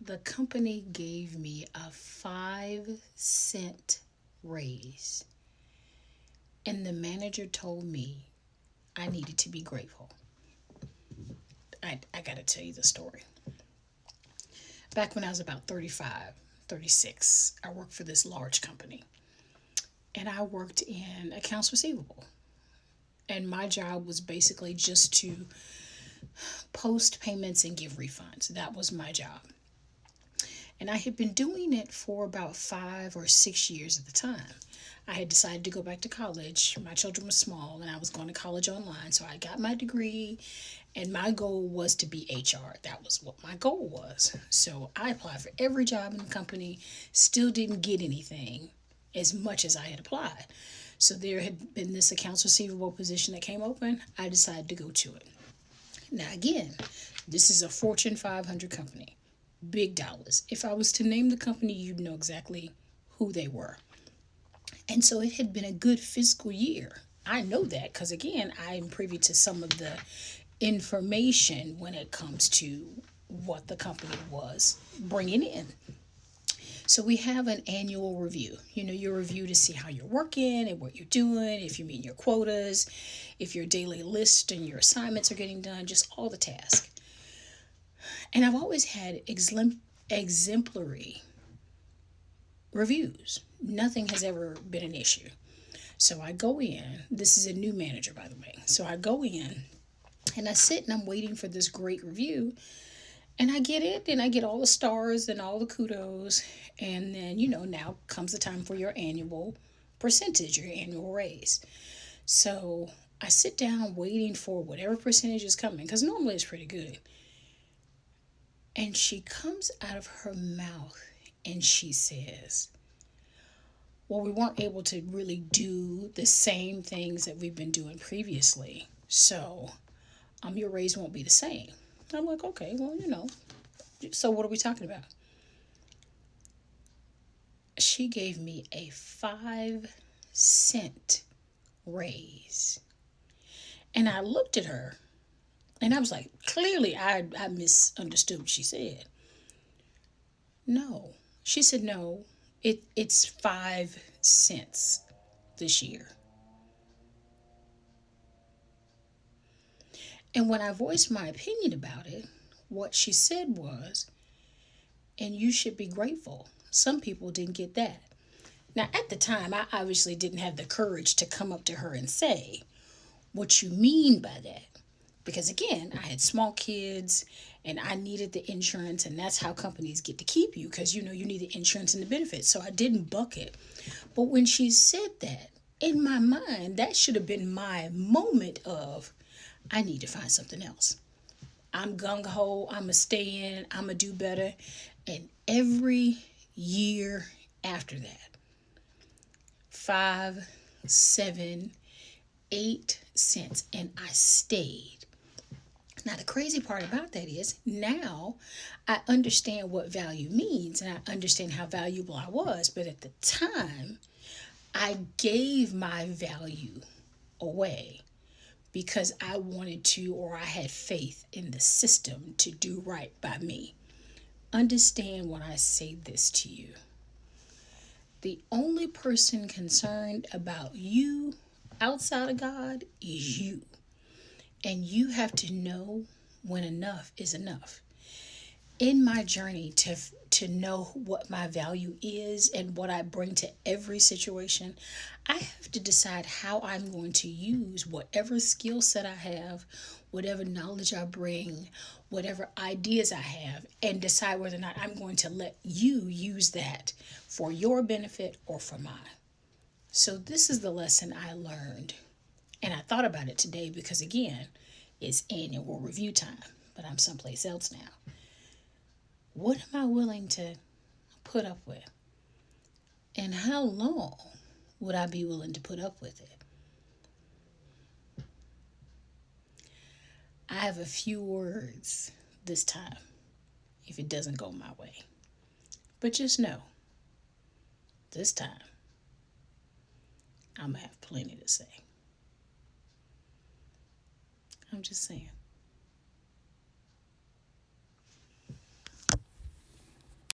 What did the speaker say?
the company gave me a 5 cent raise, and the manager told me I needed to be grateful. I got to tell you the story. Back when I was about 35, 36, I worked for this large company, and I worked in accounts receivable. And my job was basically just to post payments and give refunds. That was my job. And I had been doing it for about 5 or 6 years at the time. I had decided to go back to college. My children were small and I was going to college online. So I got my degree, and my goal was to be HR. That was what my goal was. So I applied for every job in the company, still didn't get anything as much as I had applied. So there had been this accounts receivable position that came open. I decided to go to it. Now, again, this is a Fortune 500 company, big dollars. If I was to name the company, you'd know exactly who they were. And so it had been a good fiscal year. I know that because, again, I am privy to some of the information when it comes to what the company was bringing in. So we have an annual review. You know, your review to see how you're working and what you're doing, if you're meeting your quotas, if your daily list and your assignments are getting done, just all the tasks. And I've always had exemplary reviews. Nothing has ever been an issue. So I go in. This is a new manager, by the way. So I go in and I sit and I'm waiting for this great review. And I get it, and I get all the stars and all the kudos. And then, now comes the time for your annual percentage, your annual raise. So I sit down waiting for whatever percentage is coming, because normally it's pretty good. And she comes out of her mouth and she says, well, we weren't able to really do the same things that we've been doing previously. So your raise won't be the same. I'm like, okay, well, so what are we talking about? She gave me a 5 cent raise. And I looked at her and I was like, clearly I misunderstood what she said. No. She said, no, it's 5 cents this year. And when I voiced my opinion about it, what she said was, and you should be grateful. Some people didn't get that. Now, at the time, I obviously didn't have the courage to come up to her and say, what you mean by that? Because again, I had small kids and I needed the insurance, and that's how companies get to keep you, because you need the insurance and the benefits. So I didn't buck it. But when she said that, in my mind, that should have been my moment of, I need to find something else. I'm gung ho, I'm going to stay in, I'm going to do better. And every year after that, 5, 7, 8 cents, and I stayed. Now, the crazy part about that is now I understand what value means, and I understand how valuable I was. But at the time, I gave my value away because I wanted to, or I had faith in the system to do right by me. Understand when I say this to you. The only person concerned about you outside of God is you. And you have to know when enough is enough. In my journey to know what my value is and what I bring to every situation, I have to decide how I'm going to use whatever skill set I have, whatever knowledge I bring, whatever ideas I have, and decide whether or not I'm going to let you use that for your benefit or for mine. So this is the lesson I learned. And I thought about it today because, again, it's annual review time, but I'm someplace else now. What am I willing to put up with? And how long would I be willing to put up with it? I have a few words this time if it doesn't go my way. But just know, this time, I'm going to have plenty to say. I'm just saying.